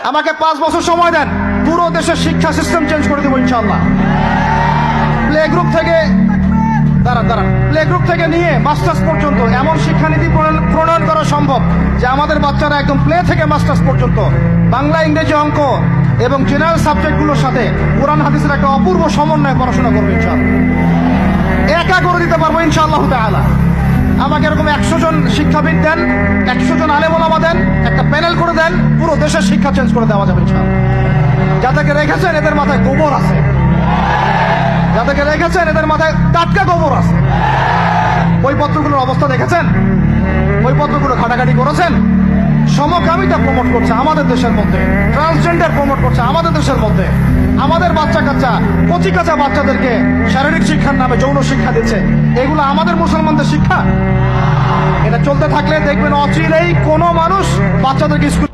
আমাকে 5 বছর সময় দেন, পুরো দেশের শিক্ষা সিস্টেম চেঞ্জ করে দেবো ইনশাআল্লাহ। প্লে গ্রুপ থেকে প্লে গ্রুপ থেকে নিয়ে মাস্টার্স পর্যন্ত এমন শিক্ষানীতি প্রণয়ন করা সম্ভব যে আমাদের বাচ্চারা একদম প্লে থেকে মাস্টার্স পর্যন্ত বাংলা, ইংরেজি, অঙ্ক এবং জেনারেল সাবজেক্টগুলোর সাথে কোরআন হাদিসের একটা অপূর্ব সমন্বয়ে পড়াশোনা করবে ইনশাআল্লাহ। একা করে দিতে পারবো ইনশাআল্লাহ তাআলা। আমাকে এরকম 100 জন শিক্ষাবিদ দেন, 100 জন আলেম ওলামা দেন, একটা প্যানেল করে দেন, পুরো দেশের শিক্ষা চেঞ্জ করে দেওয়া যাবে ইনশাআল্লাহ। যাদেরকে রেখেছেন এদের মাথায় গোবর আছে, যাদেরকে রেখেছেন এদের মাথায় টাটকা গোবর আছে। বইপত্রগুলোর অবস্থা দেখেছেন? বইপত্রগুলো ঘাটাঘাটি করেছেন? সমকামিতা প্রমোট করছে আমাদের দেশের মধ্যে, ট্রান্সজেন্ডার প্রমোট করছে আমাদের দেশের মধ্যে, আমাদের বাচ্চা কাচ্চা কচি কাঁচা বাচ্চাদেরকে শারীরিক শিক্ষার নামে যৌন শিক্ষা দিচ্ছে। এগুলো আমাদের মুসলমানদের শিক্ষা? এটা চলতে থাকলে দেখবেন অচিরেই কোনো মানুষ বাচ্চাদেরকে স্কুল